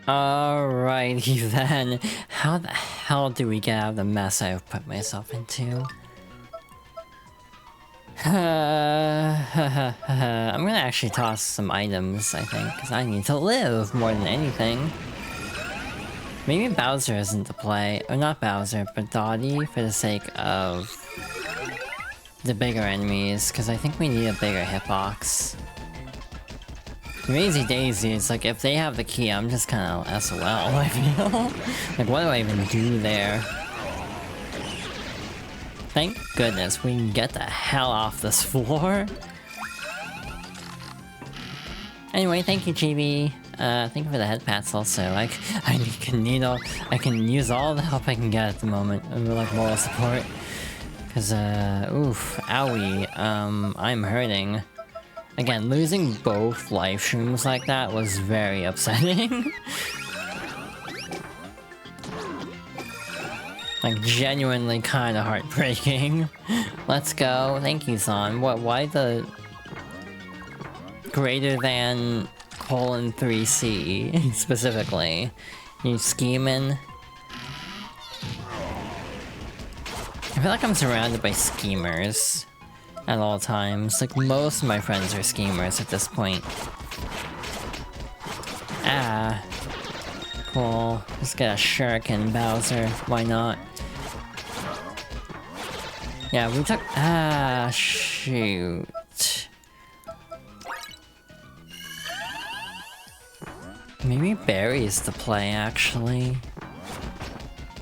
Alrighty then. How the hell do we get out of the mess I've put myself into? I'm gonna actually toss some items, I think, because I need to live more than anything. Maybe Bowser isn't the play, or not Bowser, but Dottie for the sake of the bigger enemies, because I think we need a bigger hitbox. Crazy Daisy, it's like if they have the key, I'm just kind of SOL, I feel. Like, what do I even do there? Thank goodness we can get the hell off this floor. Anyway, thank you, GB. Thank you for the head pats also. I can use all the help I can get at the moment. Like moral support. Cause, oof, owie, I'm hurting. Again, losing both life streams like that was very upsetting. Like, genuinely kinda heartbreaking. Let's go. Thank you, Son. Why the... greater than :3C, specifically? You scheming? I feel like I'm surrounded by schemers at all times. Like, most of my friends are schemers at this point. Ah. Cool. Let's get a shuriken, Bowser. Why not? Yeah, we took... Ah, shoot. Maybe berries to play, actually.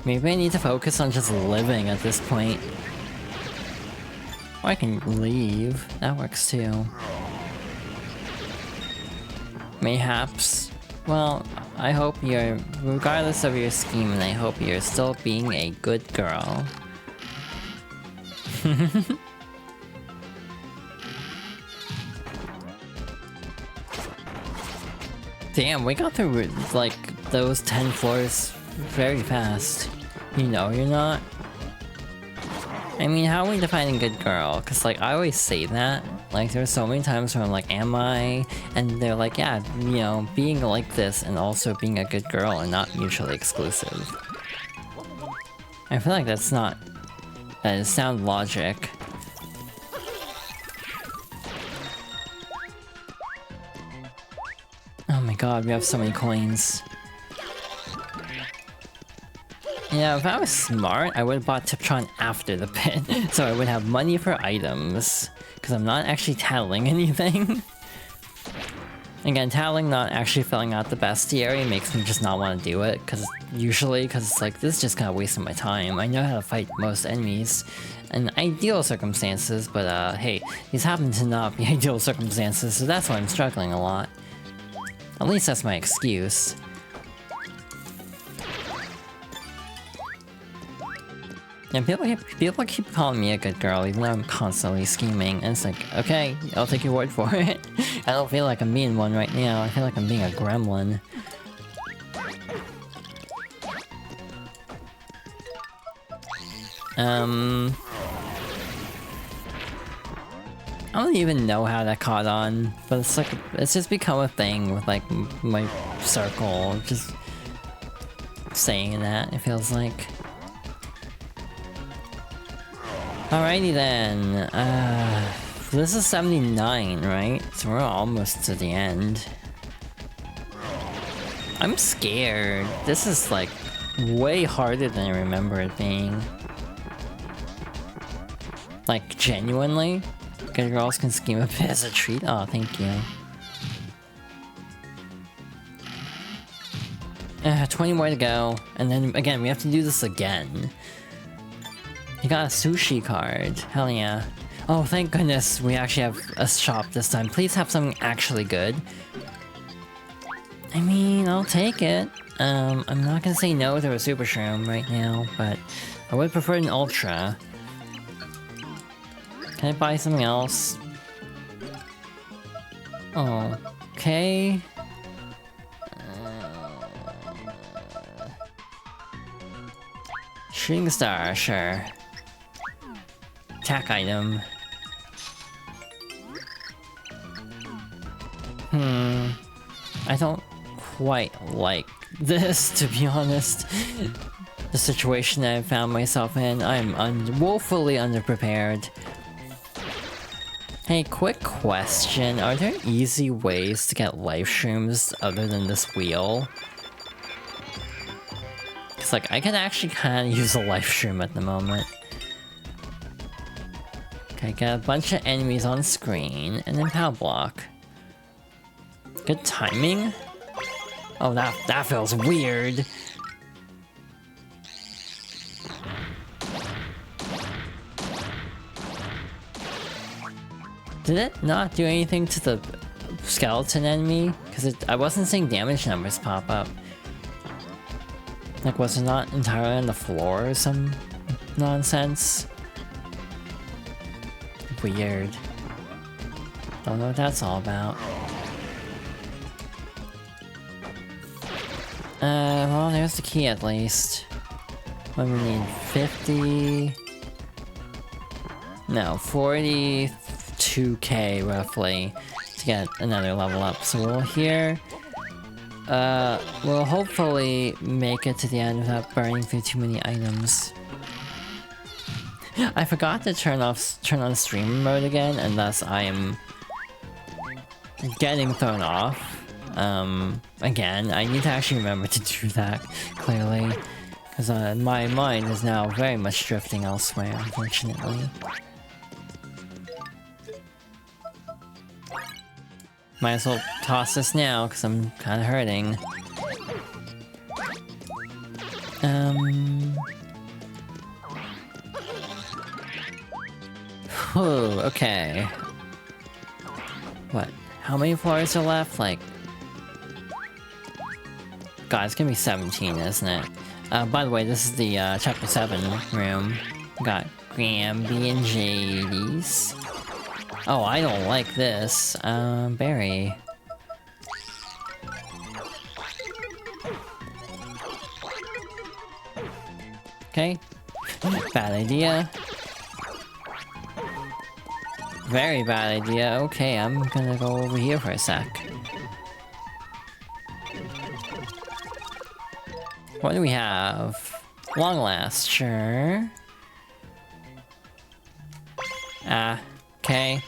Maybe I need to focus on just living at this point. Or I can leave. That works too. Mayhaps. Well, I hope you're... regardless of your scheme, and I hope you're still being a good girl. Damn, we got through, like, those 10 floors very fast. You know you're not? I mean, how are we defining good girl? Cause, like, I always say that. Like, there's so many times where I'm like, am I? And they're like, yeah, you know, being like this and also being a good girl are not mutually exclusive. I feel like that's not... that is sound logic. Oh my god, we have so many coins. Yeah, if I was smart, I would have bought Tiptron after the pit, so I would have money for items. Because I'm not actually tattling anything. Again, tattling not actually filling out the bestiary makes me just not want to do it, because it's like, this is just kind of wasting my time. I know how to fight most enemies in ideal circumstances, but hey, these happen to not be ideal circumstances, so that's why I'm struggling a lot. At least that's my excuse. And people keep calling me a good girl, even though I'm constantly scheming, and it's like, okay, I'll take your word for it. I don't feel like I'm being one right now, I feel like I'm being a gremlin. I don't even know how that caught on, but it's like, it's just become a thing with like my circle, just saying that, it feels like. Alrighty then, this is 79, right? So we're almost to the end. I'm scared. This is like way harder than I remember it being. Like, genuinely? Good girls can scheme a bit as a treat? Oh, thank you. 20 more to go, and then again, we have to do this again. You got a sushi card. Hell yeah. Oh, thank goodness we actually have a shop this time. Please have something actually good. I mean, I'll take it. I'm not gonna say no to a Super Shroom right now, but I would prefer an Ultra. Can I buy something else? Oh, okay. Shooting Star, sure. Attack item. I don't quite like this, to be honest. The situation that I found myself in, I'm woefully underprepared. Hey, quick question. Are there easy ways to get life shrooms other than this wheel? Cause like, I could actually kind of use a life shroom at the moment. Okay, got a bunch of enemies on screen, and then power block. Good timing? Oh, that feels weird. Did it not do anything to the skeleton enemy? Because I wasn't seeing damage numbers pop up. Like, was it not entirely on the floor or some nonsense? Weird. Don't know what that's all about. Well, there's the key at least. What do we need? 50... No, 42k roughly to get another level up. So we'll here... we'll hopefully make it to the end without burning through too many items. I forgot to turn on streamer mode again, and thus I am getting thrown off. Again, I need to actually remember to do that, clearly. Because my mind is now very much drifting elsewhere, unfortunately. Might as well toss this now, because I'm kind of hurting. Whew, okay. What? How many floors are left? Like... God, it's gonna be 17, isn't it? By the way, this is the, chapter 7 room. Got Gramby and Jades. Oh, I don't like this. Barry. Okay. Bad idea. Very bad idea. Okay, I'm gonna go over here for a sec. What do we have? Long last, sure. Okay.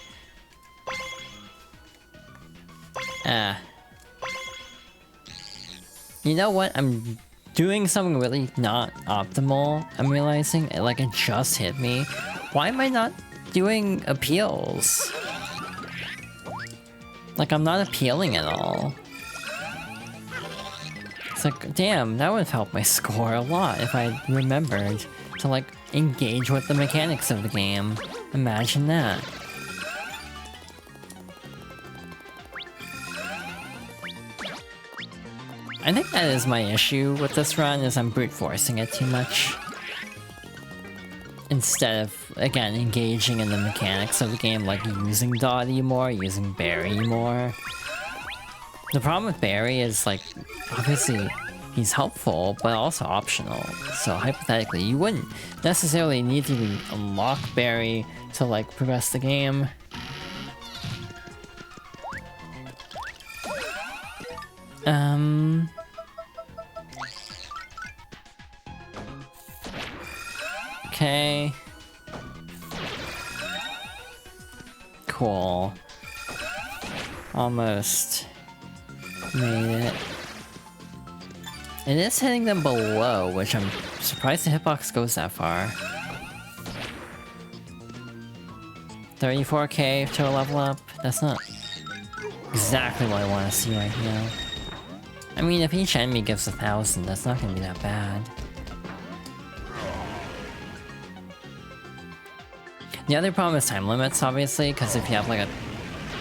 You know what? I'm doing something really not optimal. I'm realizing, like, it just hit me. Why am I not doing appeals? Like, I'm not appealing at all. It's like, damn, that would have helped my score a lot if I remembered to, like, engage with the mechanics of the game. Imagine that. I think that is my issue with this run, is I'm brute forcing it too much. Instead of, again, engaging in the mechanics of the game, like using Dottie more, using Barry more. The problem with Barry is, like, obviously he's helpful, but also optional. So hypothetically, you wouldn't necessarily need to unlock Barry to, like, progress the game. Okay. Cool. Almost made it. It is hitting them below, which I'm surprised the hitbox goes that far. 34k to a level up? That's not exactly what I want to see right now. I mean, if each enemy gives 1,000, that's not gonna be that bad. The other problem is time limits, obviously, because if you have like a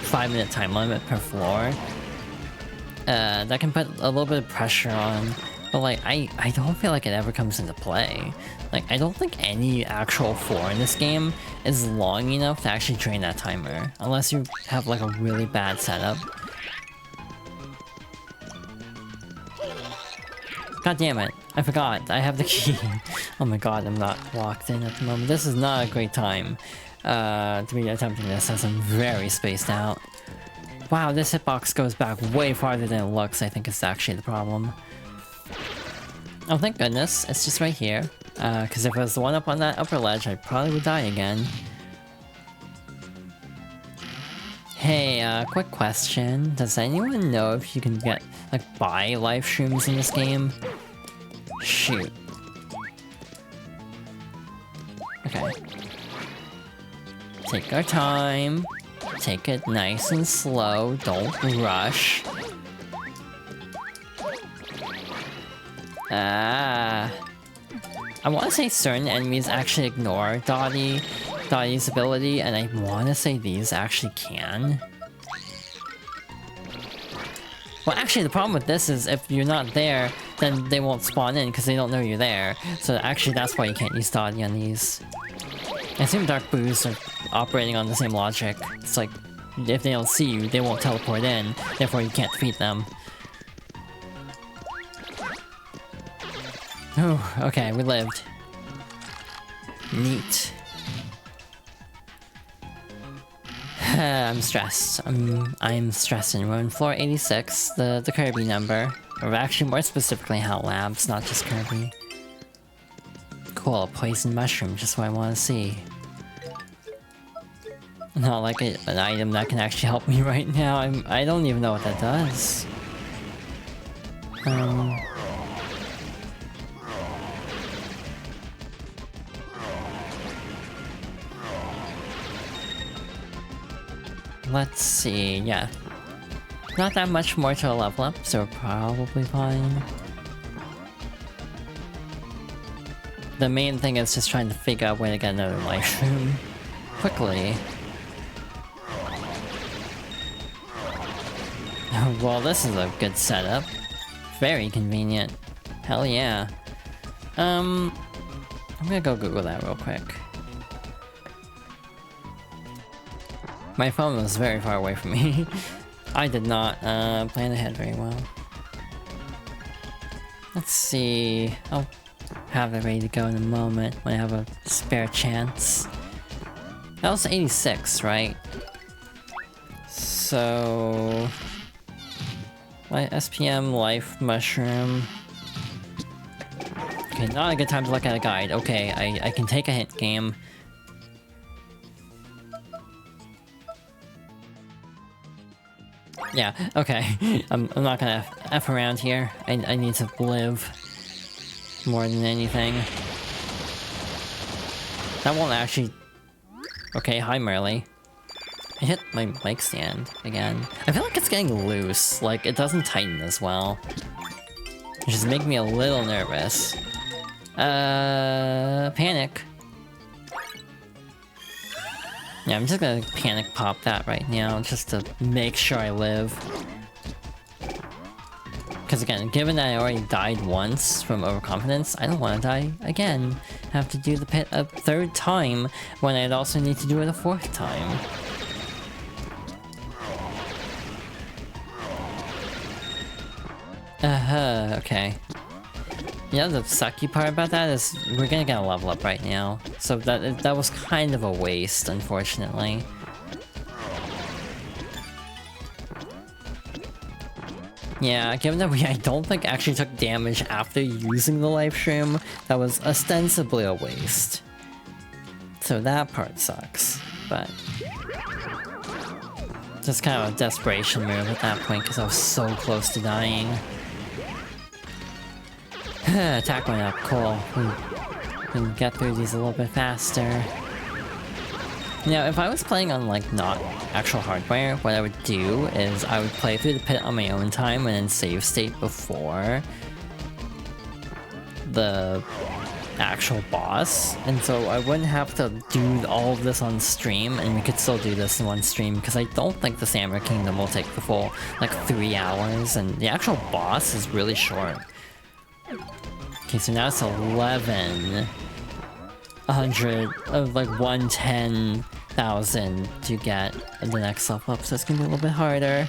5-minute time limit per floor, that can put a little bit of pressure on. But like, I don't feel like it ever comes into play. Like, I don't think any actual floor in this game is long enough to actually drain that timer, unless you have like a really bad setup. God damn it, I forgot, I have the key. Oh my god, I'm not locked in at the moment. This is not a great time to be attempting this, as I'm very spaced out. Wow, this hitbox goes back way farther than it looks, I think is actually the problem. Oh, thank goodness, it's just right here. Because if it was the one up on that upper ledge, I probably would die again. Hey, quick question. Does anyone know if you can get, like, buy life shrooms in this game? Shoot. Okay. Take our time. Take it nice and slow. Don't rush. I want to say certain enemies actually ignore Dottie's ability, and I want to say these actually can. Well, actually, the problem with this is if you're not there, then they won't spawn in because they don't know you're there. So actually, that's why you can't use Dottie on these. I assume Dark Boos are operating on the same logic. It's like, if they don't see you, they won't teleport in, therefore you can't defeat them. Oh, okay, we lived. Neat. I'm stressed. I'm stressing. We're on floor 86, the Kirby number. Or actually, more specifically, Hell Labs, not just Kirby. Cool, a poison mushroom, just what I want to see. Not like an item that can actually help me right now. I don't even know what that does. Let's see, yeah. Not that much more to a level up, so we're probably fine. The main thing is just trying to figure out where to get another life room quickly. Well, this is a good setup. Very convenient. Hell yeah. I'm gonna go Google that real quick. My phone was very far away from me. I did not plan ahead very well. Let's see. I'll have it ready to go in a moment when I have a spare chance. That was 86, right? So... my SPM Life Mushroom. Okay, not a good time to look at a guide. Okay, I can take a hint, game. Yeah, okay. I'm not gonna F around here. I need to live more than anything. That won't actually... Okay, hi Merly. I hit my mic stand again. I feel like it's getting loose, like it doesn't tighten as well. Which is making me a little nervous. Panic. Yeah, I'm just gonna panic pop that right now, just to make sure I live. Because again, given that I already died once from overconfidence, I don't want to die again. Have to do the pit a third time, when I'd also need to do it a fourth time. Okay. Yeah, the sucky part about that is we're gonna get a level up right now. So that was kind of a waste, unfortunately. Yeah, given that I don't think actually took damage after using the life shroom, that was ostensibly a waste. So that part sucks, but... just kind of a desperation move at that point because I was so close to dying. Attack went up, cool. We can get through these a little bit faster. Now, if I was playing on, like, not actual hardware, what I would do is I would play through the pit on my own time and then save state before the actual boss. And so I wouldn't have to do all of this on stream, and we could still do this in one stream, because I don't think the Samurai Kingdom will take the full, like, 3 hours, and the actual boss is really short. Okay, so now it's 1100 of like 110,000 to get the next level up, so it's gonna be a little bit harder.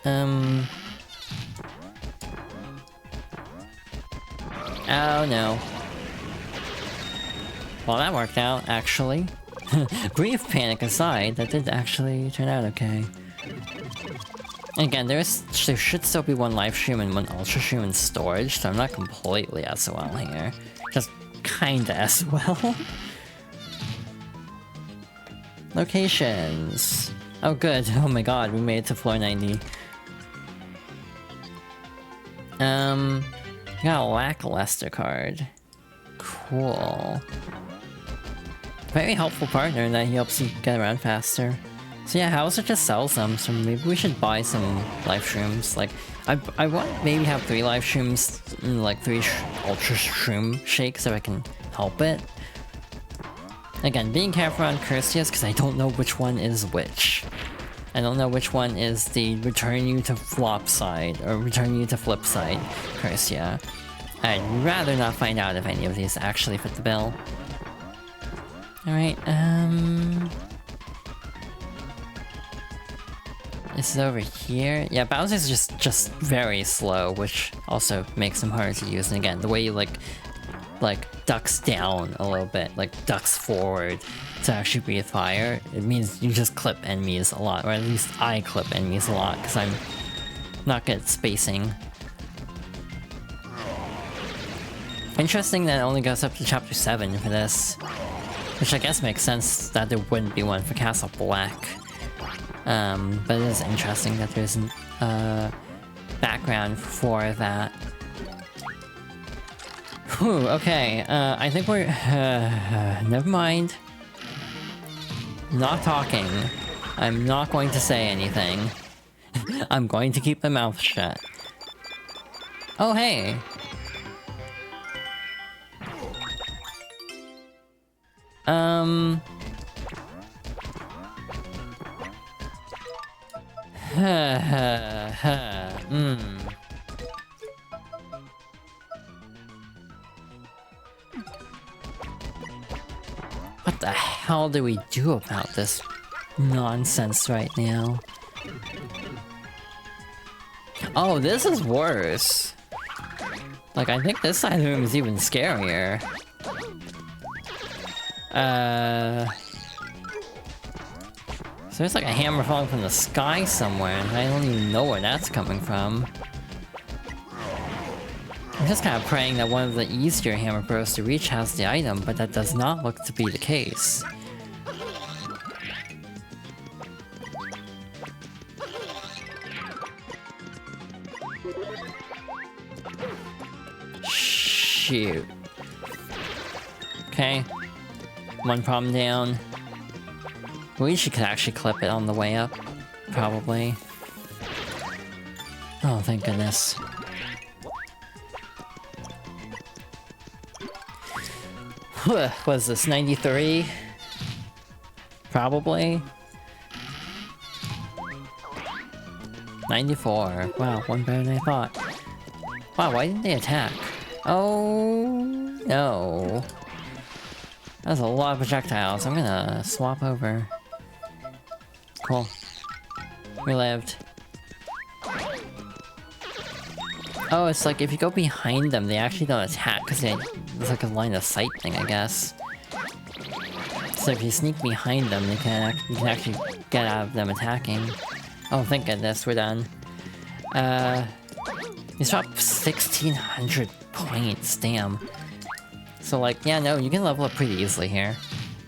Oh no. Well, that worked out, actually. Brief panic aside, that did actually turn out okay. Again, there should still be one live stream and one ultra stream in storage, so I'm not completely SOL here. Just kinda SOL. Locations. Oh good, oh my god, we made it to floor 90. Got a lackluster card. Cool. Very helpful partner in that he helps you get around faster. So yeah, Hauser just sells them, so maybe we should buy some live shrooms. Like, I want maybe have 3 live shrooms and like 3 ultra shroom shakes so I can help it. Again, being careful on Cursius because I don't know which one is which. I don't know which one is the return you to Flopside or return you to Flipside Cursia. I'd rather not find out if any of these actually fit the bill. Alright, this is over here. Yeah, Bowser's just very slow, which also makes him hard to use. And again, the way you like ducks down a little bit, like ducks forward to actually breathe fire, it means you just clip enemies a lot, or at least I clip enemies a lot, because I'm not good at spacing. Interesting that it only goes up to chapter 7 for this, which I guess makes sense that there wouldn't be one for Castle Black. But it is interesting that there's a background for that. Whew, okay, I think we're... never mind. Not talking. I'm not going to say anything. I'm going to keep my mouth shut. Oh, hey! What the hell do we do about this nonsense right now? Oh, this is worse. Like, I think this side of the room is even scarier. So there's like a hammer falling from the sky somewhere, and I don't even know where that's coming from. I'm just kind of praying that one of the easier hammer bros to reach has the item, but that does not look to be the case. Shoot. Okay. One problem down. At least you could actually clip it on the way up. Probably. Oh, thank goodness. What is this, 93? Probably. 94. Wow, one better than I thought. Wow, why didn't they attack? Oh, no. That's a lot of projectiles. I'm gonna swap over. Cool. We lived. Oh, it's like if you go behind them, they actually don't attack because it's like a line of sight thing, I guess. So if you sneak behind them, you can actually get out of them attacking. Oh, thank goodness, we're done. He's dropped 1,600 points, damn. So like, yeah, no, you can level up pretty easily here.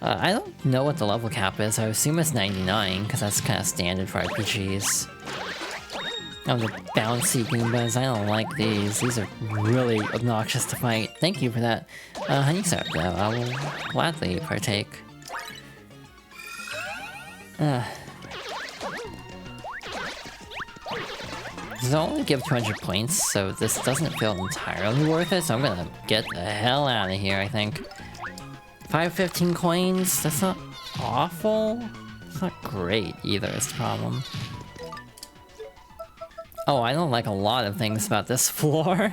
I don't know what the level cap is, I assume it's 99, because that's kind of standard for RPGs. Oh, the bouncy Goombas, I don't like these. These are really obnoxious to fight. Thank you for that. Honey syrup, though, I will gladly partake. This will only give 200 points, so this doesn't feel entirely worth it, so I'm gonna get the hell out of here, I think. 515 coins? That's not awful? It's not great either, is the problem. Oh, I don't like a lot of things about this floor.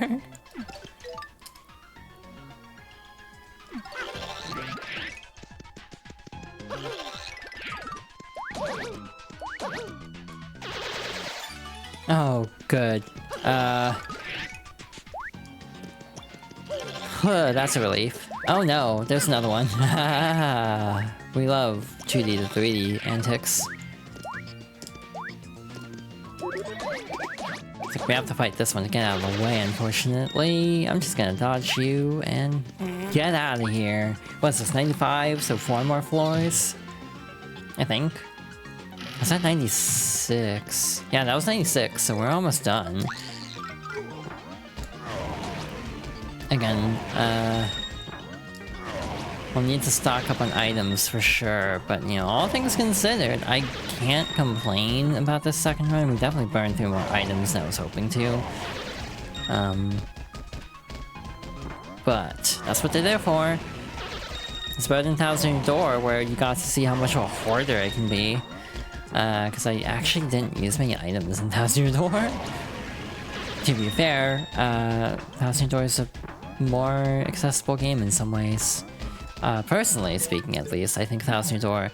Oh, good. That's a relief. Oh no, there's another one. We love 2D to 3D antics. It's like we have to fight this one to get out of the way, unfortunately. I'm just gonna dodge you and get out of here. What's this, 95? So 4 more floors? I think. Was that 96? Yeah, that was 96, so we're almost done. Again, we'll need to stock up on items for sure, but you know, all things considered, I can't complain about this second run. We definitely burned through more items than I was hoping to. But that's what they're there for. It's better than Thousand Door, where you got to see how much of a hoarder I can be. Because I actually didn't use many items in Thousand Door. To be fair, Thousand Door is a more accessible game in some ways. Personally speaking, at least, I think Thousand Door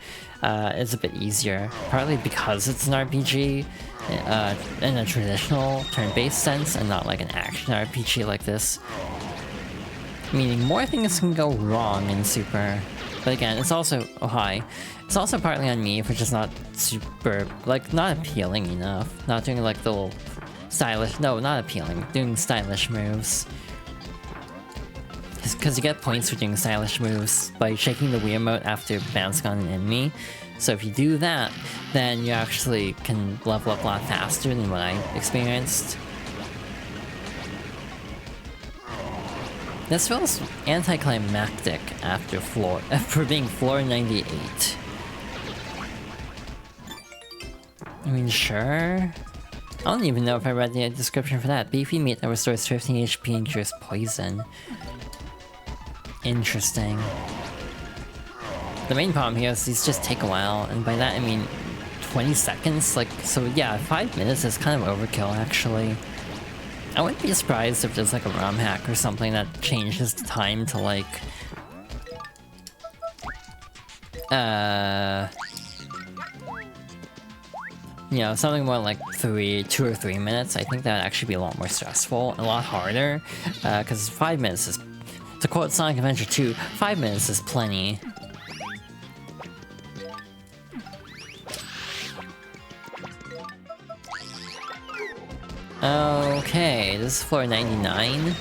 is a bit easier. Partly because it's an RPG in a traditional turn-based sense, and not like an action RPG like this. Meaning more things can go wrong in Super. But again, it's also... oh, hi. It's also partly on me for just not super... like, not appealing enough. Not doing like the little stylish... no, not appealing. Doing stylish moves. Because you get points for doing stylish moves by shaking the Wii remote after bouncing on an enemy. So if you do that, then you actually can level up a lot faster than what I experienced. This feels anticlimactic after for being floor 98. I mean, sure. I don't even know if I read the description for that. Beefy meat that restores 15 HP and cures poison. Interesting. The main problem here is these just take a while, and by that I mean 20 seconds? Like, so yeah, 5 minutes is kind of overkill, actually. I wouldn't be surprised if there's like a ROM hack or something that changes the time to like... you know, something more like 2 or 3 minutes. I think that would actually be a lot more stressful, a lot harder, because 5 minutes is... to quote Sonic Adventure 2, 5 minutes is plenty. Okay, this is floor 99.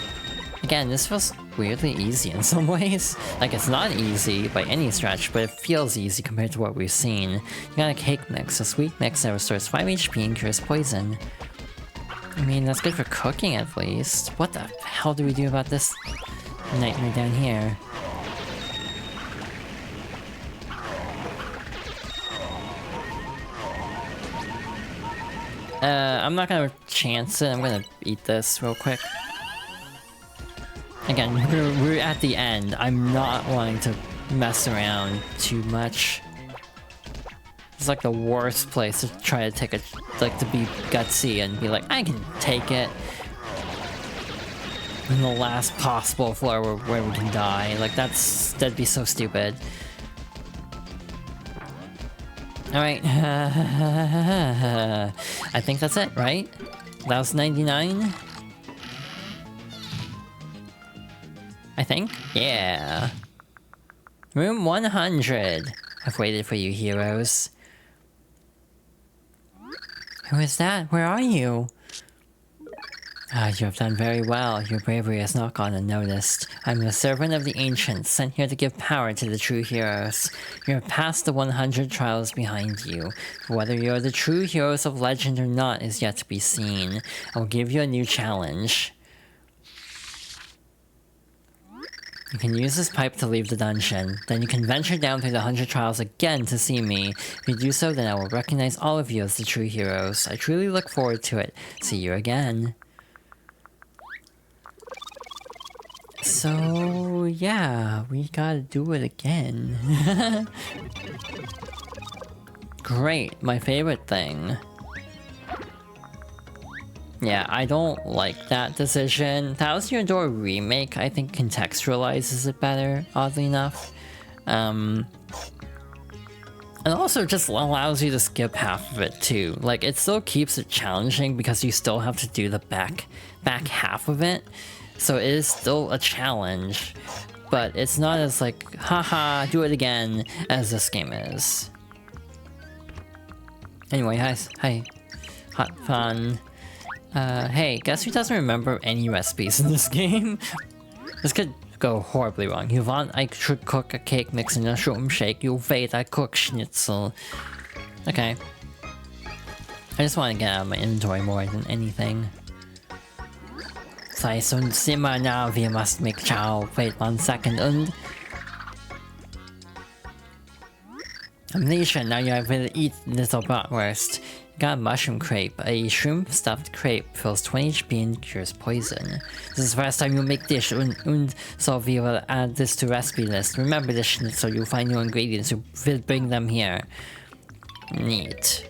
Again, this feels weirdly easy in some ways. Like, it's not easy by any stretch, but it feels easy compared to what we've seen. You got a cake mix, a sweet mix that restores 5 HP and cures poison. I mean, that's good for cooking at least. What the hell do we do about this nightmare down here? I'm not gonna chance it, I'm gonna eat this real quick. Again, we're at the end. I'm not wanting to mess around too much. It's like the worst place to try to take a... like, to be gutsy and be like, I can take it. In the last possible floor where we can die. Like, that'd be so stupid. Alright. I think that's it, right? That was 99? I think? Yeah. Room 100. I've waited for you, heroes. Who is that? Where are you? Ah, you have done very well. Your bravery has not gone unnoticed. I'm the servant of the ancients, sent here to give power to the true heroes. You have passed the 100 trials behind you. Whether you are the true heroes of legend or not is yet to be seen. I will give you a new challenge. You can use this pipe to leave the dungeon. Then you can venture down through the 100 trials again to see me. If you do so, then I will recognize all of you as the true heroes. I truly look forward to it. See you again. So, yeah, we gotta do it again. Great, my favorite thing. Yeah, I don't like that decision. Thousand Year Door Remake, I think, contextualizes it better, oddly enough. And also just allows you to skip half of it, too. Like, it still keeps it challenging because you still have to do the back half of it. So it is still a challenge, but it's not as like, haha, do it again, as this game is. Anyway, hi. Hot fun. Hey, guess who doesn't remember any recipes in this game? This could go horribly wrong. You want I should cook a cake mix in a shroom shake. You wait, I cook schnitzel. Okay. I just want to get out of my inventory more than anything. Sei so simmer now, we must make chow. Wait 1 second and... Amnesia, now you have to eat little bratwurst. Got a mushroom crepe. A shroom stuffed crepe fills 20 HP and cures poison. This is the first time you make dish and so we will add this to recipe list. Remember this schnitzel, you'll find new ingredients, you will bring them here. Neat.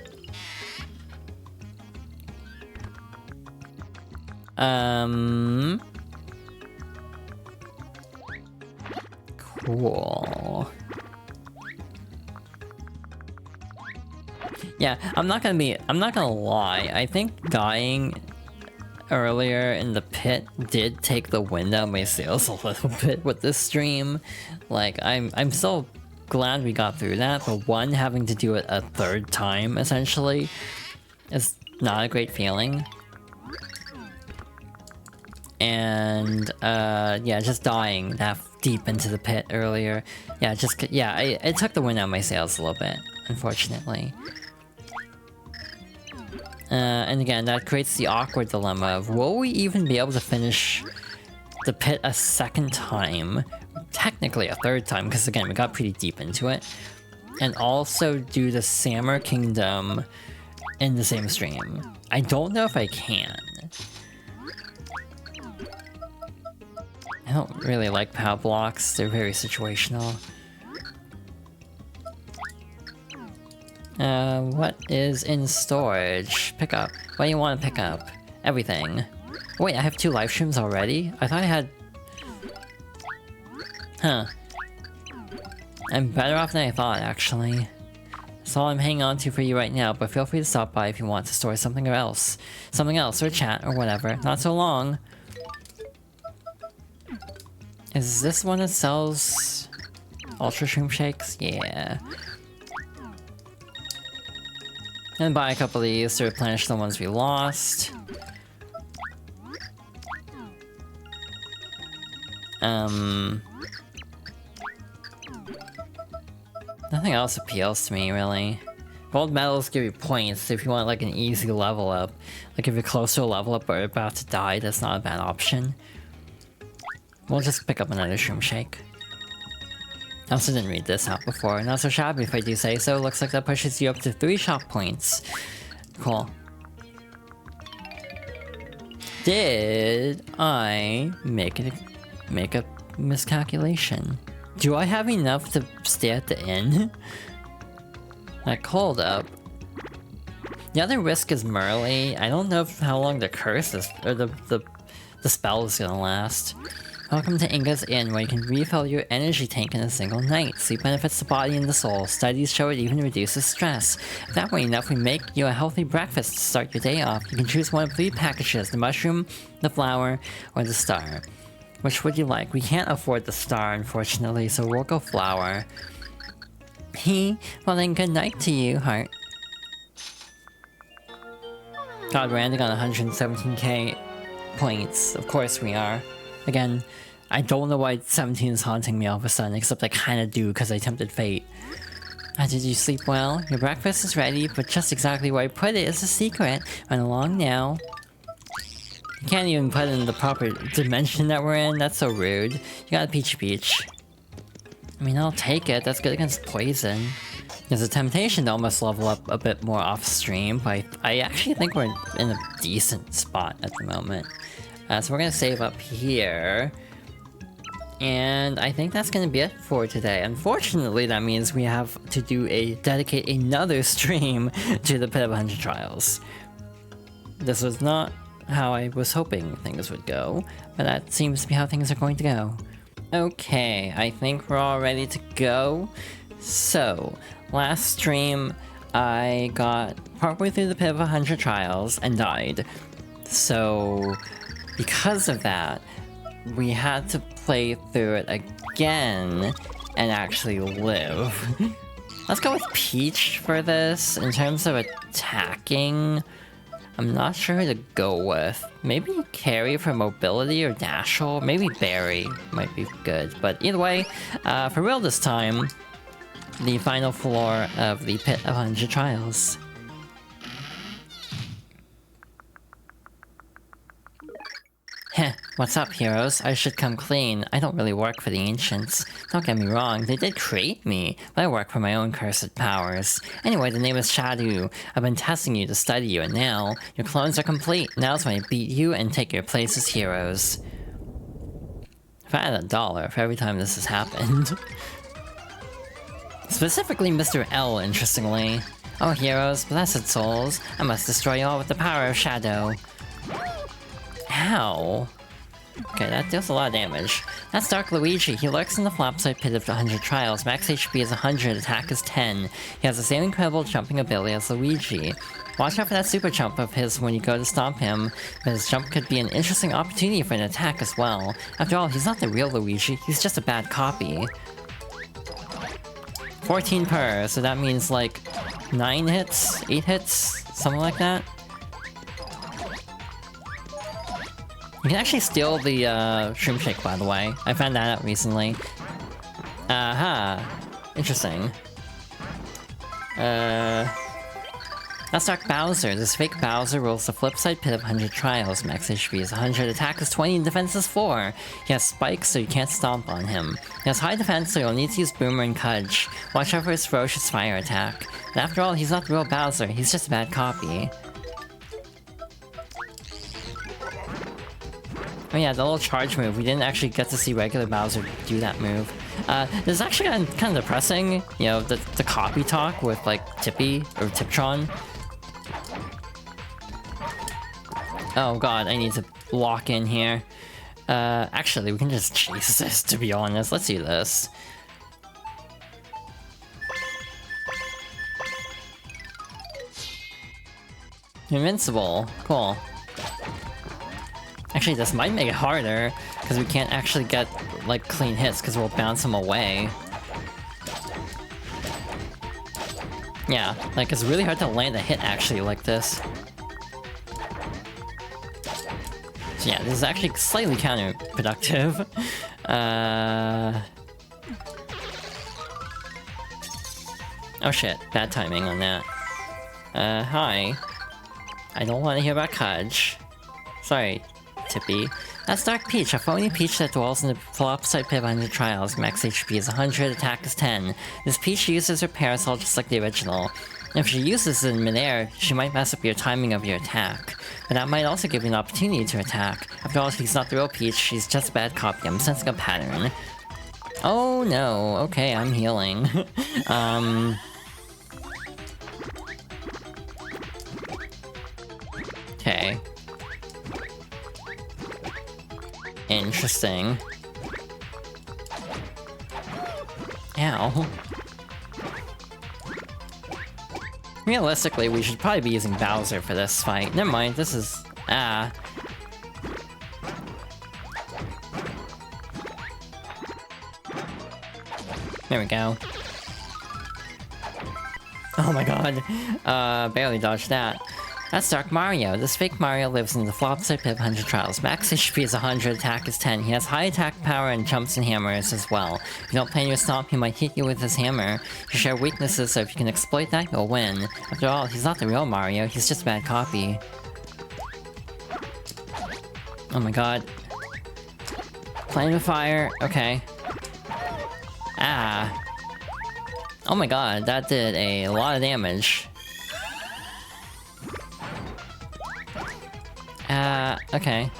Cool. Yeah, I'm not gonna lie, I think dying earlier in the pit did take the wind out of my sails a little bit with this stream. Like, I'm so glad we got through that, but one, having to do it a third time, essentially, is not a great feeling. And, yeah, just dying that deep into the pit earlier. Yeah, it took the wind out of my sails a little bit, unfortunately. And again, that creates the awkward dilemma of, will we even be able to finish the pit a second time? Technically a third time, because again, we got pretty deep into it. And also do the Sammer Kingdom in the same stream. I don't know if I can. I don't really like power blocks, they're very situational. What is in storage? Pick up. What do you want to pick up? Everything. Wait, I have 2 live streams already? I thought I had... Huh. I'm better off than I thought, actually. That's all I'm hanging on to for you right now, but feel free to stop by if you want to store something else. Something else, or chat, or whatever. Not so long. Is this one that sells... Ultra Shroom Shakes? Yeah. And buy a couple of these to replenish the ones we lost. Nothing else appeals to me, really. Gold medals give you points if you want like an easy level up. Like if you're close to a level up or about to die, that's not a bad option. We'll just pick up another Shroom Shake. I also didn't read this out before. Not so shabby if I do say so. Looks like that pushes you up to 3 shop points. Cool. Did I make a miscalculation? Do I have enough to stay at the inn? Like, hold up. The other risk is Merly. I don't know how long the curse is, or the spell is gonna last. Welcome to Inga's Inn, where you can refill your energy tank in a single night. Sleep benefits the body and the soul. Studies show it even reduces stress. If that were enough, we make you a healthy breakfast to start your day off. You can choose one of 3 packages, the mushroom, the flower, or the star. Which would you like? We can't afford the star, unfortunately, so we'll go flower. Well then, good night to you, heart. God, we're ending on 117k points. Of course we are. Again, I don't know why 17 is haunting me all of a sudden, except I kinda do because I tempted fate. Did you sleep well? Your breakfast is ready, but just exactly where I put it is a secret. Run along now. You can't even put it in the proper dimension that we're in, that's so rude. You got a peachy peach. I mean, I'll take it, that's good against poison. There's a temptation to almost level up a bit more off stream, but I actually think we're in a decent spot at the moment. So we're gonna save up here. And I think that's gonna be it for today. Unfortunately, that means we have to dedicate another stream to the Pit of 100 Trials. This was not how I was hoping things would go, but that seems to be how things are going to go. Okay, I think we're all ready to go. So, last stream, I got partway through the Pit of 100 Trials and died. So, because of that, we had to play through it again and actually live. Let's go with Peach for this. In terms of attacking, I'm not sure who to go with. Maybe Carry for mobility or Dashel. Maybe Berry might be good. But either way, for real this time, the final floor of the Pit of 100 Trials. Heh, what's up, heroes? I should come clean. I don't really work for the Ancients. Don't get me wrong, they did create me, but I work for my own cursed powers. Anyway, the name is Shadow. I've been testing you to study you, and now your clones are complete. Now's when I beat you and take your place as heroes. If I had $1 for every time this has happened. Specifically Mr. L, interestingly. Oh, heroes, blessed souls, I must destroy you all with the power of Shadow. Ow. Okay, that deals a lot of damage. That's Dark Luigi. He lurks in the Flopside Pit of 100 Trials. Max HP is 100, attack is 10. He has the same incredible jumping ability as Luigi. Watch out for that super jump of his when you go to stomp him, but his jump could be an interesting opportunity for an attack as well. After all, he's not the real Luigi, he's just a bad copy. 14 per, so that means like 9 hits? 8 hits? Something like that? You can actually steal the Shroom Shake, by the way. I found that out recently. Aha. Interesting. That's Dark Bowser. This fake Bowser rules the Flipside Pit of 100 Trials. Max HP is 100, attack is 20, and defense is 4. He has spikes, so you can't stomp on him. He has high defense, so you'll need to use Boomer and Kudge. Watch out for his ferocious fire attack. But after all, he's not the real Bowser, he's just a bad copy. Oh yeah, the little charge move. We didn't actually get to see regular Bowser do that move. This is actually kind of depressing, you know, the copy talk with, like, Tippy, or Tiptron. Oh god, I need to lock in here. Actually, we can just chase this, to be honest. Let's do this. Invincible. Cool. Actually, this might make it harder, because we can't actually get, like, clean hits, because we'll bounce them away. Yeah, like, it's really hard to land a hit, actually, like this. So yeah, this is actually slightly counterproductive. Oh shit, bad timing on that. Hi. I don't want to hear about Kudge. Sorry, Tippy. That's Dark Peach, a phony peach that dwells in the Flopside Pit of 100 Trials. Max HP is 100, attack is 10. This peach uses her parasol just like the original. If she uses it in midair, she might mess up your timing of your attack. But that might also give you an opportunity to attack. After all, she's not the real Peach, she's just a bad copy. I'm sensing a pattern. Oh no, okay, I'm healing. Okay. Interesting. Ow. Realistically, we should probably be using Bowser for this fight. Never mind, this is... There we go. Oh my god. Barely dodged that. That's Dark Mario. This fake Mario lives in the Flopside Pit of 100 Trials. Max HP is 100, attack is 10. He has high attack power and jumps and hammers as well. If you don't plan your stomp, he might hit you with his hammer. You share weaknesses, so if you can exploit that, you'll win. After all, he's not the real Mario, he's just a bad copy. Oh my god. Flame of fire, okay. Ah. Oh my god, that did a lot of damage. Okay.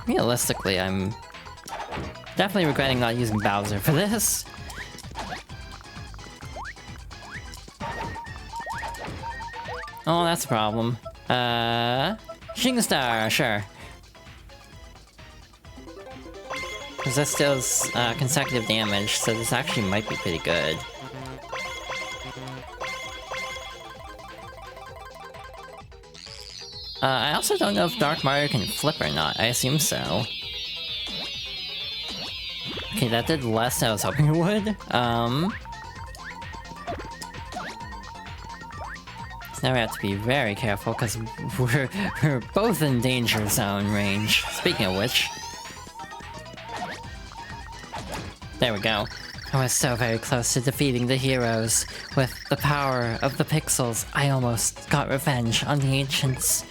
Realistically, I'm definitely regretting not using Bowser for this. Oh, that's a problem. Shooting Star, sure. Because this does consecutive damage, so this actually might be pretty good. I also don't know if Dark Mario can flip or not. I assume so. Okay, that did less than I was hoping it would. So now we have to be very careful because we're both in danger zone range. Speaking of which. There we go. I was so very close to defeating the heroes. With the power of the pixels, I almost got revenge on the ancients.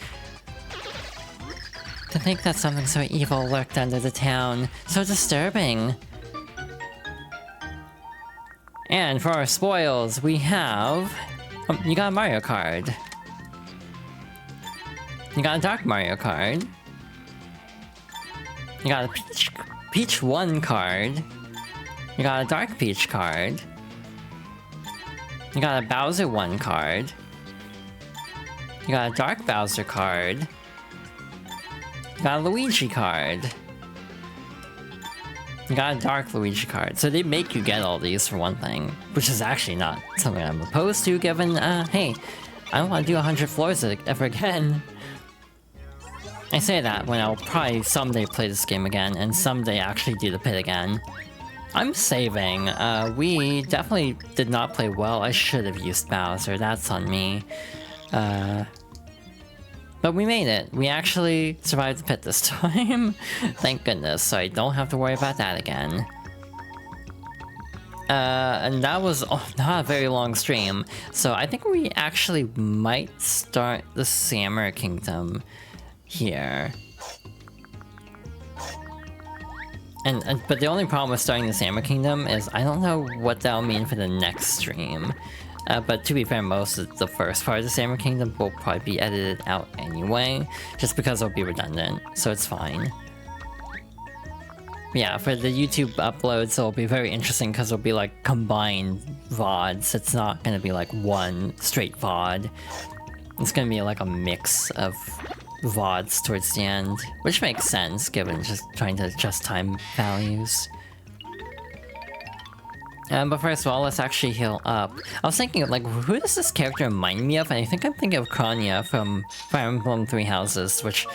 To think that something so evil lurked under the town. So disturbing. And for our spoils, we have... Oh, you got a Mario card. You got a Dark Mario card. You got a Peach 1 card. You got a Dark Peach card. You got a Bowser 1 card. You got a Dark Bowser card. You got a Luigi card. You got a Dark Luigi card. So they make you get all these for one thing. Which is actually not something I'm opposed to, given, hey, I don't want to do 100 floors ever again. I say that when I'll probably someday play this game again, and someday actually do the pit again. I'm saving. We definitely did not play well. I should have used Bowser. That's on me. But we made it. We actually survived the pit this time. Thank goodness, so I don't have to worry about that again. And that was not a very long stream. So I think we actually might start the Samurai Kingdom here. But the only problem with starting the Samurai Kingdom is I don't know what that'll mean for the next stream. But to be fair, most of the first part of the Samurai Kingdom will probably be edited out anyway, just because it'll be redundant, so it's fine. Yeah, for the YouTube uploads, it'll be very interesting because it'll be like combined VODs. It's not gonna be like one straight VOD. It's gonna be like a mix of VODs towards the end, which makes sense given just trying to adjust time values. But first of all, let's actually heal up. I was thinking, like, who does this character remind me of? And I think I'm thinking of Kronia from Fire Emblem Three Houses, which,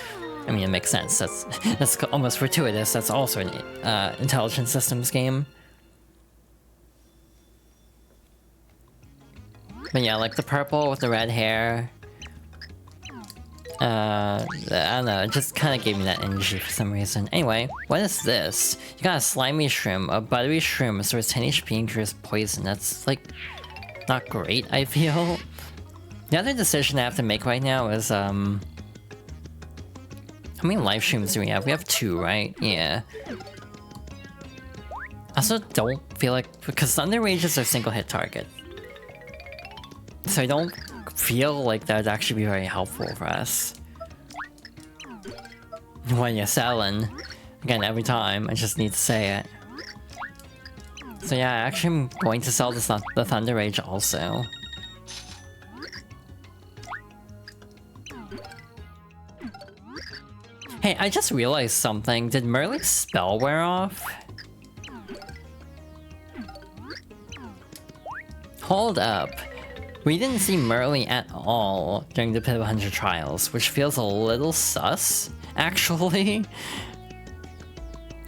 I mean, it makes sense. That's almost fortuitous. That's also an intelligent systems game. But yeah, like the purple with the red hair. I don't know, it just kind of gave me that energy for some reason. Anyway, what is this? You got a slimy shroom, a buttery shroom, restores 10 HP and cures poison. That's, like, not great, I feel. The other decision I have to make right now is, how many life shrooms do we have? We have 2, right? Yeah. I also don't feel like... Because Thunder Rages are single-hit target. So I don't feel like that would actually be very helpful for us. When you're selling. Again, every time, I just need to say it. So yeah, actually I'm going to sell the Thunder Rage also. Hey, I just realized something. Did Merle's spell wear off? Hold up. We didn't see Merle at all during the Pit of 100 Trials, which feels a little sus, actually.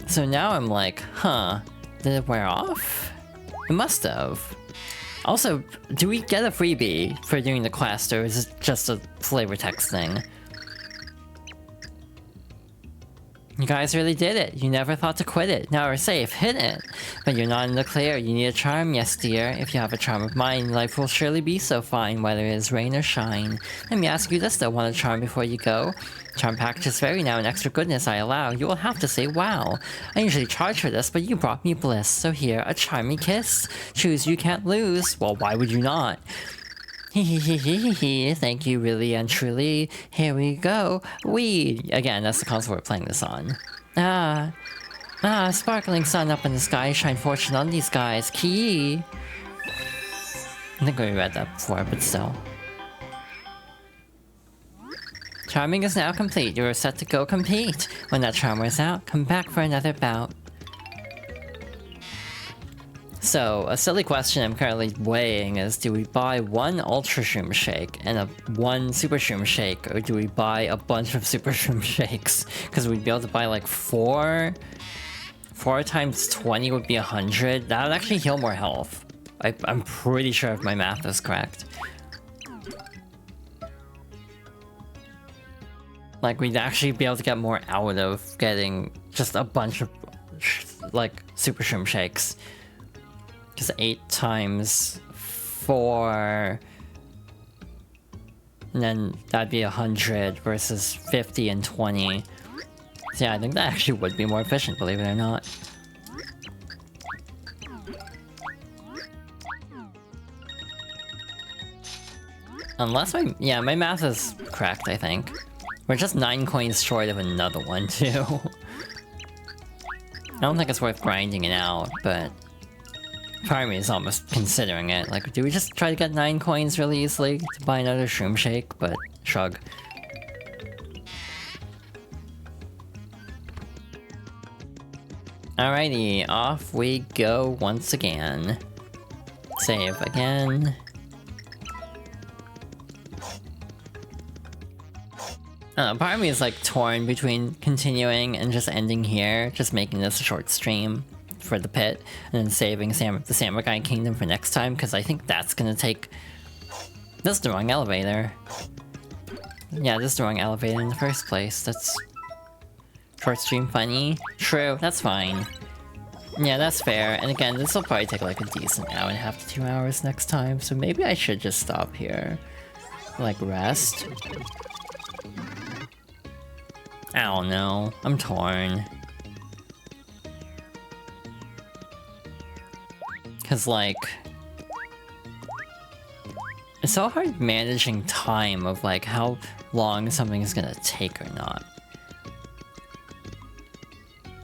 So now I'm like, huh, did it wear off? It must have. Also, do we get a freebie for doing the quest, or is it just a flavor text thing? You guys really did it. You never thought to quit it. Now we're safe. Hit it. But you're not in the clear. You need a charm. Yes, dear. If you have a charm of mine, life will surely be so fine, whether it is rain or shine. Let me ask you this though. Want a charm before you go? Charm packages vary now, and extra goodness I allow. You will have to say wow. I usually charge for this, but you brought me bliss. So here, a charmy kiss. Choose you can't lose. Well, why would you not? Hee, thank you really and truly. Here we go. Again, that's the console we're playing this on. Sparkling sun up in the sky, shine fortune on these guys. Key. I think we read that before, but still. Charming is now complete. You are set to go compete. When that charm wears out, come back for another bout. So, a silly question I'm currently weighing is, do we buy one Ultra Shroom Shake and one Super Shroom Shake, or do we buy a bunch of Super Shroom Shakes? Because we'd be able to buy like 4 times 20 would be 100. That would actually heal more health. I'm pretty sure if my math is correct. Like, we'd actually be able to get more out of getting just a bunch of, like, Super Shroom Shakes. Because 8 times 4... And then that'd be 100 versus 50 and 20. So yeah, I think that actually would be more efficient, believe it or not. Unless my math is correct, I think. We're just 9 coins short of another one, too. I don't think it's worth grinding it out, but... part of me is almost considering it. Like, do we just try to get 9 coins really easily to buy another Shroom Shake? But, shrug. Alrighty, off we go once again. Save again. Part of me is like torn between continuing and just ending here, just making this a short stream for the pit, and then saving the Samurai Kingdom for next time, because I think that's gonna take... This is the wrong elevator. Yeah, this is the wrong elevator in the first place. That's... short stream funny? True, that's fine. Yeah, that's fair, and again, this will probably take like a decent hour and a half to 2 hours next time, so maybe I should just stop here. Like, rest. I don't know. I'm torn. Cause like... it's so hard managing time of like how long something's gonna take or not.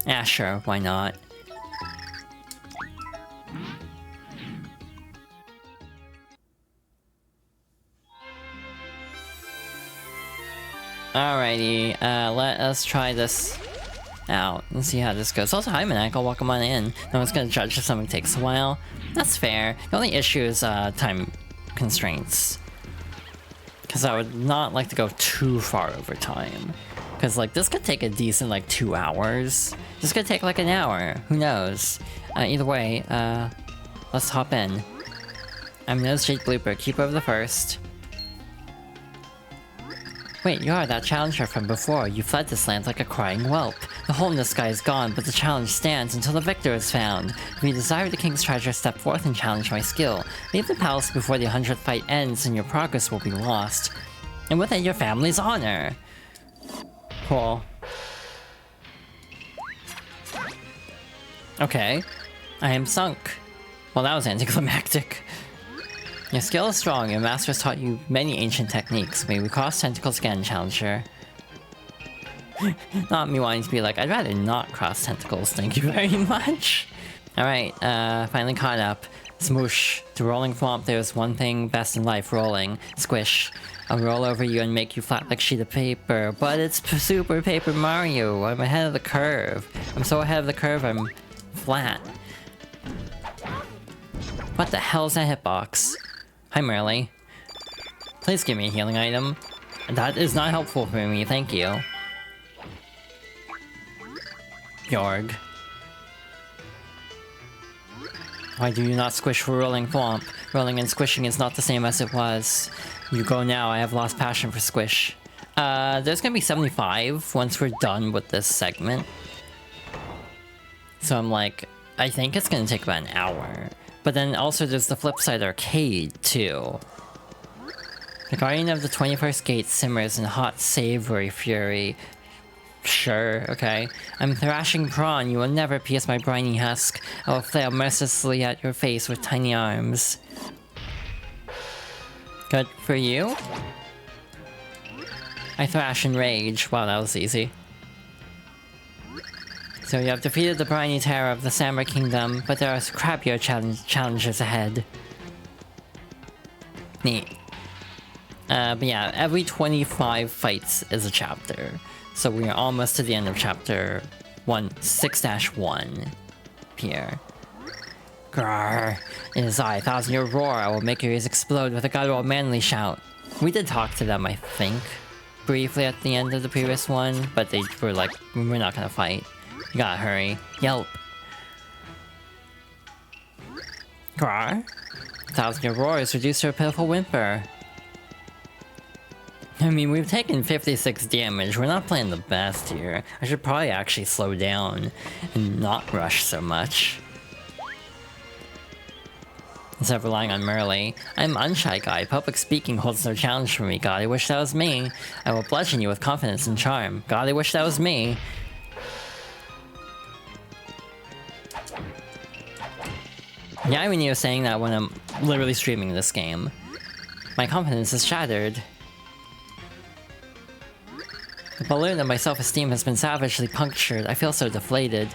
Yeah, sure, why not? Alrighty, let us try this out and see how this goes. Also, hi Maniacal, welcome on in. No one's gonna judge if something takes a while. That's fair. The only issue is time constraints. Because I would not like to go too far over time. Because like this could take a decent like 2 hours. This could take like an hour. Who knows? Either way, let's hop in. I'm Nose Jade Blooper, keep over the first. Wait, you are that challenger from before. You fled this land like a crying whelp. The hole in the sky is gone, but the challenge stands until the victor is found. If you desire the king's treasure, step forth and challenge my skill. Leave the palace before the 100th fight ends and your progress will be lost. And with it, your family's honor. Cool. Okay. I am sunk. Well, that was anticlimactic. Your skill is strong, your master has taught you many ancient techniques. May we cross tentacles again, challenger. Not me wanting to be like, I'd rather not cross tentacles, thank you very much. Alright, finally caught up. Smoosh. To rolling flomp, there's one thing best in life, rolling. Squish. I'll roll over you and make you flat like a sheet of paper. But it's Super Paper Mario, I'm ahead of the curve. I'm so ahead of the curve, I'm flat. What the hell is that hitbox? Hi Merly. Please give me a healing item. That is not helpful for me, thank you. Yorg. Why do you not squish for rolling flomp? Rolling and squishing is not the same as it was. You go now, I have lost passion for squish. There's gonna be 75 once we're done with this segment. So I'm like, I think it's gonna take about an hour. But then also there's the Flopside arcade, too. The Guardian of the 21st Gate simmers in hot savory fury. Sure, okay. I'm thrashing prawn, you will never pierce my briny husk. I will flail mercilessly at your face with tiny arms. Good for you? I thrash in rage. Wow, that was easy. So you have defeated the briny terror of the Samurai Kingdom, but there are crappier challenges ahead. Neat. But yeah, every 25 fights is a chapter. So we are almost to the end of chapter 6-1 here. Grrr. In his eye, 1,000-year roar, I will make your ears explode with a guttural manly shout. We did talk to them, I think, briefly at the end of the previous one, but they were like, we're not gonna fight. You gotta hurry. Yelp. Grrr. 1,000-year roar is reduced to a pitiful whimper. I mean, we've taken 56 damage. We're not playing the best here. I should probably actually slow down and not rush so much. Instead of relying on Merle. I'm unshy guy. Public speaking holds no challenge for me. God, I wish that was me. I will bludgeon you with confidence and charm. God, I wish that was me. Yeah, I mean, you're saying that when I'm literally streaming this game. My confidence is shattered. The balloon of my self-esteem has been savagely punctured. I feel so deflated.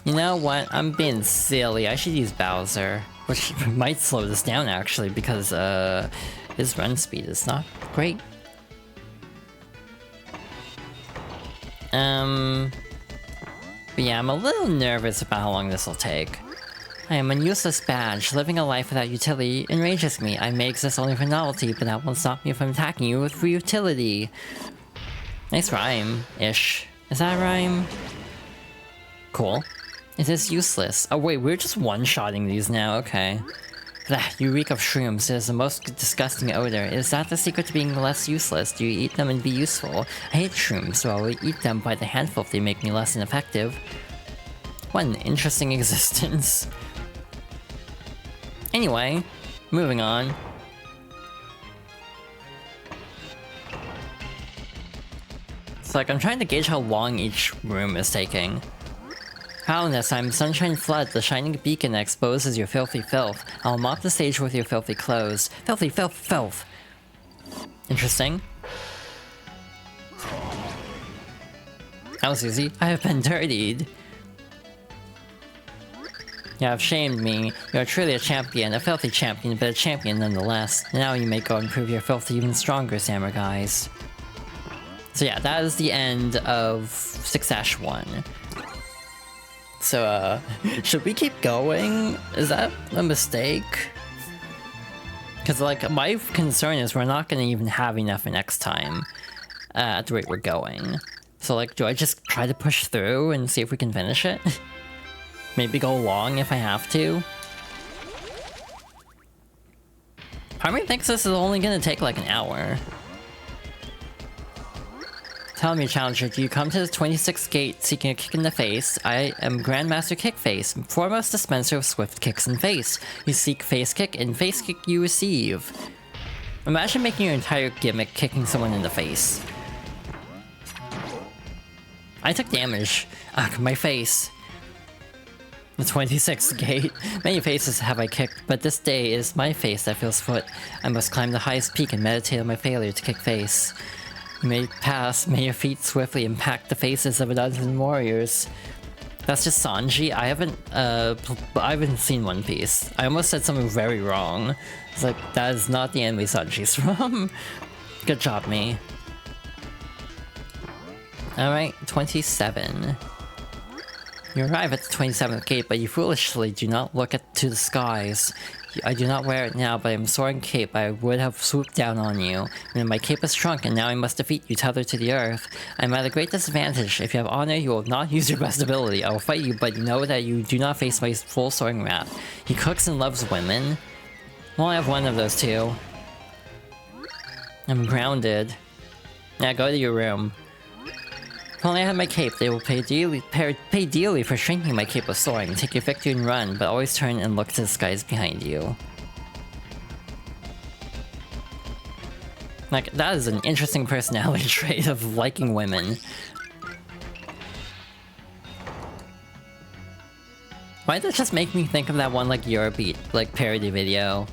You know what? I'm being silly. I should use Bowser. Which might slow this down, actually, because, his run speed is not great. But yeah, I'm a little nervous about how long this will take. I am a useless badge. Living a life without utility enrages me. I may exist only for novelty, but that won't stop me from attacking you with utility. Nice rhyme-ish. Is that a rhyme? Cool. It is useless. Oh wait, we're just one-shotting these now, okay. Blech, you reek of shrooms. It is the most disgusting odor. Is that the secret to being less useless? Do you eat them and be useful? I hate shrooms, so I will eat them by the handful if they make me less ineffective. What an interesting existence. Anyway, moving on. It's like I'm trying to gauge how long each room is taking. Foulness, I'm Sunshine Flood, the shining beacon that exposes your filthy filth. I'll mop the stage with your filthy clothes. Filthy filth, filth! Interesting. That was easy. I have been dirtied. You have shamed me. You are truly a champion, a filthy champion, but a champion nonetheless. Now you may go and prove your filth even stronger, Samurais. So yeah, that is the end of 6-1. So, should we keep going? Is that a mistake? Because, like, my concern is we're not going to even have enough for next time at the rate we're going. So, like, do I just try to push through and see if we can finish it? Maybe go long if I have to? Part of me thinks this is only going to take, like, an hour. Tell me, Challenger, do you come to the 26th gate seeking a kick in the face? I am Grandmaster Kickface, foremost dispenser of swift kicks in face. You seek face kick, and face kick you receive. Imagine making your entire gimmick kicking someone in the face. I took damage. Ugh, my face. The 26th gate. Many faces have I kicked, but this day is my face that feels foot. I must climb the highest peak and meditate on my failure to kick face. You may pass, may your feet swiftly impact the faces of a dozen warriors. That's just Sanji. I haven't seen One Piece. I almost said something very wrong. It's like, that is not the anime Sanji's from. Good job, me. Alright, 27. You arrive at the 27th gate, but you foolishly do not look to the skies. I do not wear it now, but I am soaring cape. I would have swooped down on you. And my cape is shrunk, and now I must defeat you tethered to the earth. I am at a great disadvantage. If you have honor, you will not use your best ability. I will fight you, but know that you do not face my full soaring wrath. He cooks and loves women. Well, I have one of those two. I'm grounded. Now go to your room. If only I had my cape, they will pay dearly for shrinking my cape of soaring. Take your victory and run, but always turn and look to the skies behind you. Like, that is an interesting personality trait of liking women. Why does that just make me think of that one, like, Eurobeat, like, parody video?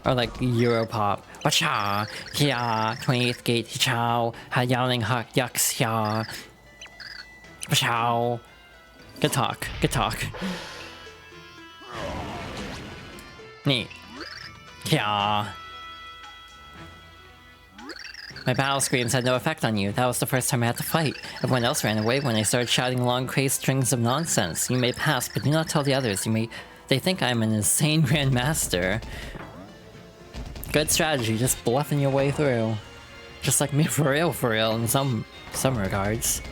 Or, like, Europop. Wacha! Yeah! 28th gate, chow! Ha yowling hawk yucks, ya! Wachow! Good talk, good talk. Neat. Yeah. My battle screams had no effect on you. That was the first time I had to fight. Everyone else ran away when I started shouting long crazed strings of nonsense. You may pass, but do not tell the others. You may They think I'm an insane grandmaster. Good strategy, just bluffing your way through. Just like me for real, in some regards.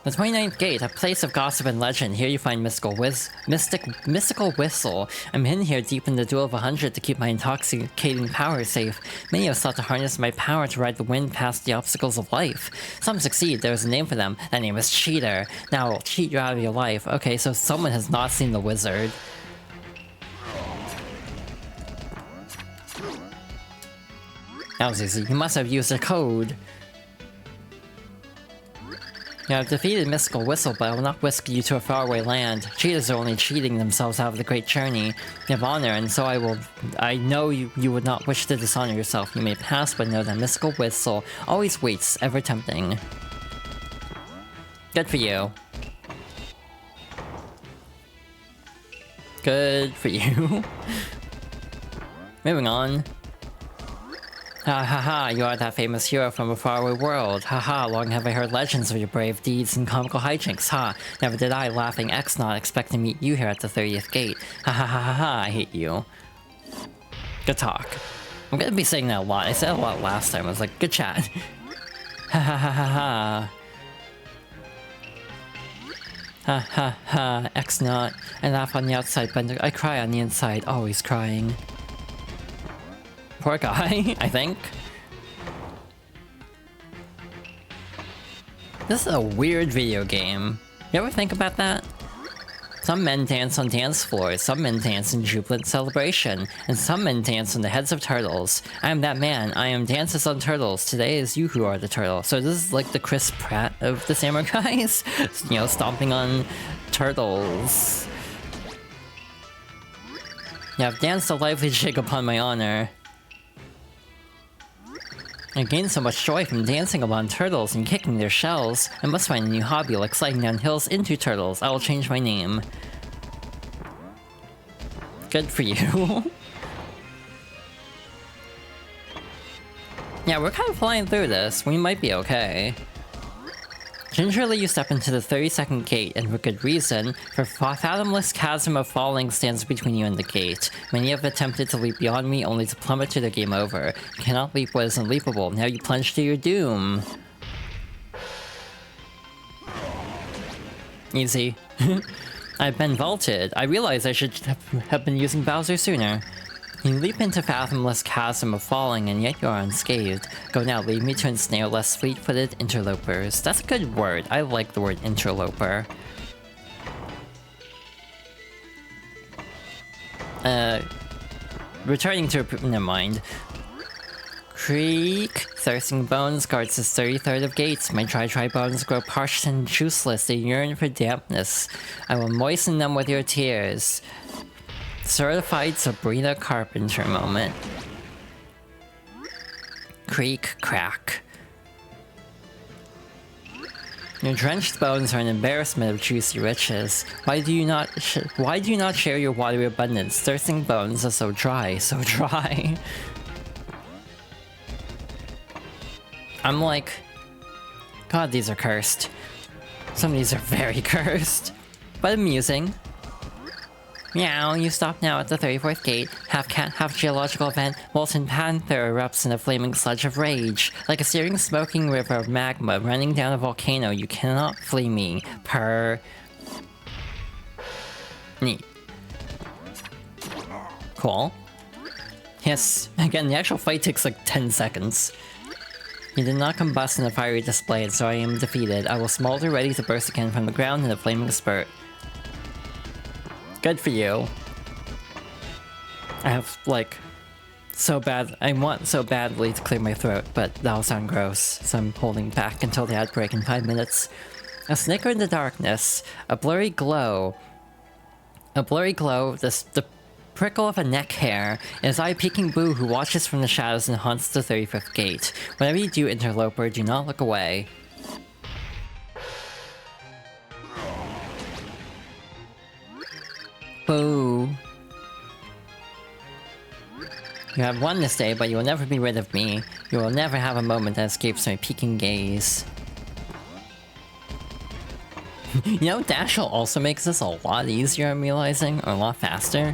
The 29th Gate, a place of gossip and legend. Here you find mystical whistle. I'm hidden here deep in the Duel of 100 to keep my intoxicating power safe. Many have sought to harness my power to ride the wind past the obstacles of life. Some succeed, there is a name for them. That name is Cheater. Now I'll cheat you out of your life. Okay, so someone has not seen the wizard. That was easy. You must have used a code. You have defeated Mystical Whistle, but I will not whisk you to a faraway land. Cheaters are only cheating themselves out of the great journey. You have honor, and so I know you would not wish to dishonor yourself. You may pass, but know that Mystical Whistle always waits, ever tempting. Good for you. Good for you. Moving on. Ha ha ha, you are that famous hero from a faraway world. Ha ha, long have I heard legends of your brave deeds and comical hijinks. Ha, never did I, laughing X, not expect to meet you here at the 30th Gate. Ha ha ha ha ha, I hate you. Good talk. I'm gonna be saying that a lot. I said a lot last time. I was like, good chat. Ha ha ha ha ha. Ha ha ha, X not. I laugh on the outside, but I cry on the inside, always crying. Poor guy, I think. This is a weird video game. You ever think about that? Some men dance on dance floors, some men dance in jubilant celebration, and some men dance on the heads of turtles. I am that man, I am dances on turtles, today is you who are the turtle. So this is like the Chris Pratt of the Samurai Guys, you know, stomping on turtles. Yeah, I've danced a lively jig upon my honor. I gained so much joy from dancing upon turtles and kicking their shells. I must find a new hobby like sliding down hills into turtles. I will change my name. Good for you. Yeah, we're kind of flying through this. We might be okay. Gingerly you step into the 32nd gate, and for good reason, for fathomless chasm of falling stands between you and the gate. Many have attempted to leap beyond me, only to plummet to their game over. You cannot leap what is unleapable, now you plunge to your doom. Easy. I've been vaulted. I realize I should have been using Bowser sooner. You leap into fathomless chasm of falling, and yet you are unscathed. Go now, lead me to ensnare less fleet-footed interlopers. That's a good word. I like the word interloper. Returning to... never mind. Creak. Thirsting bones guards his 33rd of gates. My dry bones grow parched and juiceless. They yearn for dampness. I will moisten them with your tears. Certified Sabrina Carpenter moment. Creak, crack. Your drenched bones are an embarrassment of juicy riches. Why do you not share your watery abundance? Thirsting bones are so dry, so dry. I'm like, God, these are cursed. Some of these are very cursed, but amusing. Meow, you stop now at the 34th gate. Half cat, half geological event. Molten panther erupts in a flaming sludge of rage. Like a searing smoking river of magma running down a volcano, you cannot flee me. Purr. Neat. Cool. Yes, again, the actual fight takes like 10 seconds. You did not combust in a fiery display, and so I am defeated. I will smolder ready to burst again from the ground in a flaming spurt. Good for you. I have, like, I want so badly to clear my throat, but that'll sound gross, so I'm holding back until the ad break in 5 minutes. A snicker in the darkness, a blurry glow, the prickle of a neck hair, it is I, Peking Boo, who watches from the shadows and haunts the 35th gate. Whatever you do, interloper, do not look away. Boo. You have won this day, but you will never be rid of me. You will never have a moment that escapes my peeking gaze. You know, Dash also makes this a lot easier, I'm realizing, or a lot faster.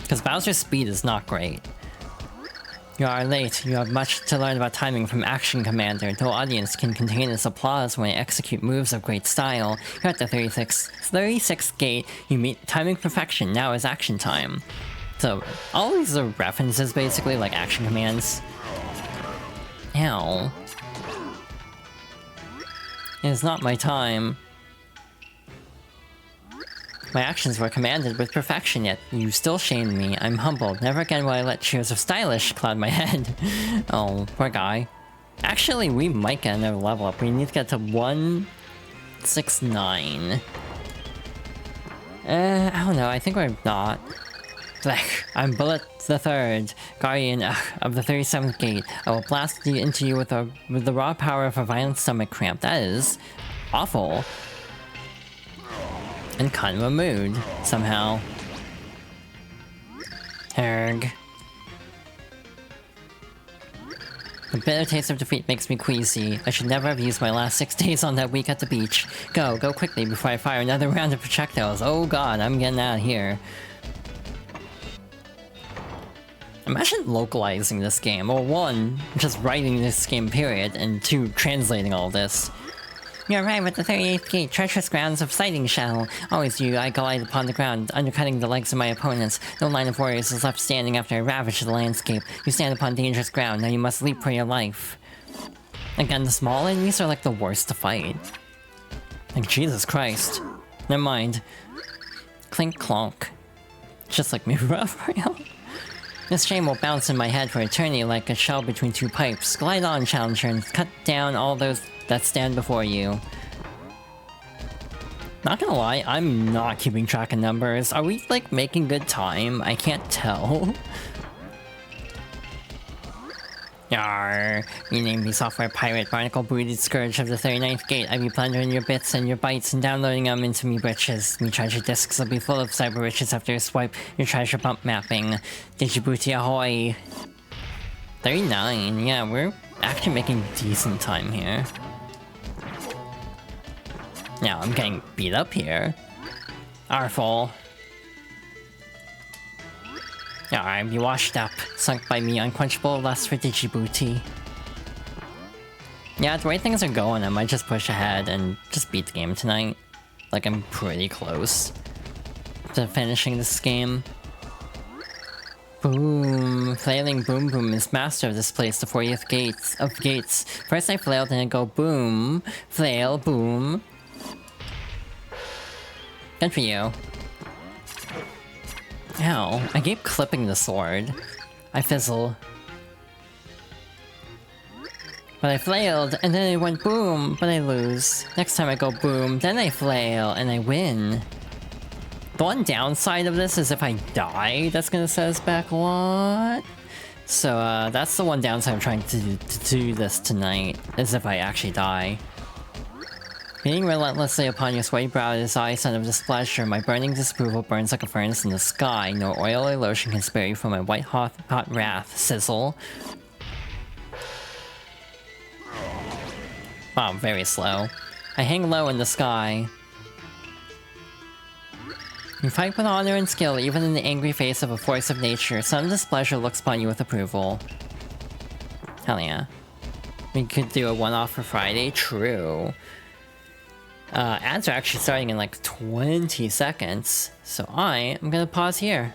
Because Bowser's speed is not great. You are late. You have much to learn about timing from Action Commander. The audience can contain its applause when you execute moves of great style. You're at the 36th gate. You meet timing perfection. Now is action time. So, all these are references, basically, like action commands. Ow. It's not my time. My actions were commanded with perfection, yet you still shamed me. I'm humbled. Never again will I let cheers of stylish cloud my head. Oh, poor guy. Actually, we might get another level up. We need to get to 169. I don't know. I think we're not. Blech. I'm Bullet the Third, guardian of the 37th gate. I will blast into you with the raw power of a violent stomach cramp. That is awful. In kind of a mood, somehow. Herg. The bitter taste of defeat makes me queasy. I should never have used my last 6 days on that week at the beach. Go quickly before I fire another round of projectiles. Oh god, I'm getting out of here. Imagine localizing this game. Well, 1, just writing this game period, and 2, translating all this. You arrive at the 38th gate, treacherous grounds of sighting shell. Always you, I glide upon the ground, undercutting the legs of my opponents. No line of warriors is left standing after I ravage the landscape. You stand upon dangerous ground, now you must leap for your life. Again, the small enemies are like the worst to fight. Like, Jesus Christ. Never mind. Clink clonk. Just like me, Raphael. This chain will bounce in my head for eternity like a shell between 2 pipes. Glide on, challenger, and cut down all those that stand before you. Not gonna lie, I'm not keeping track of numbers. Are we, like, making good time? I can't tell. Yarr. Rename me software pirate, barnacle-booted scourge of the 39th gate. I be plundering your bits and your bytes and downloading them into me britches. Me treasure discs will be full of cyber riches after a swipe your treasure bump mapping. Djibouti ahoy! 39, yeah, we're actually making decent time here. Now I'm getting beat up here. Arful. Alright, be washed up, sunk by me unquenchable lust for Djibouti. Yeah, the way things are going, I might just push ahead and just beat the game tonight. Like, I'm pretty close to finishing this game. Boom. Flailing Boom Boom is master of this place, the 40th gates. First I flailed and I go boom. Flail, boom. Good for you. Ow, I keep clipping the sword. I fizzle. But I flailed, and then I went boom, but I lose. Next time I go boom, then I flail, and I win. The one downside of this is if I die, that's gonna set us back a lot. So, that's the one downside I'm trying to do this tonight, is if I actually die. Beating relentlessly upon your sweaty brow is I, son of displeasure. My burning disapproval burns like a furnace in the sky. No oil or lotion can spare you from my white hot wrath. Sizzle. Wow, very slow. I hang low in the sky. You fight with honor and skill, even in the angry face of a force of nature. Son of displeasure looks upon you with approval. Hell yeah. We could do a one-off for Friday? True. Ads are actually starting in like 20 seconds, so I am gonna pause here.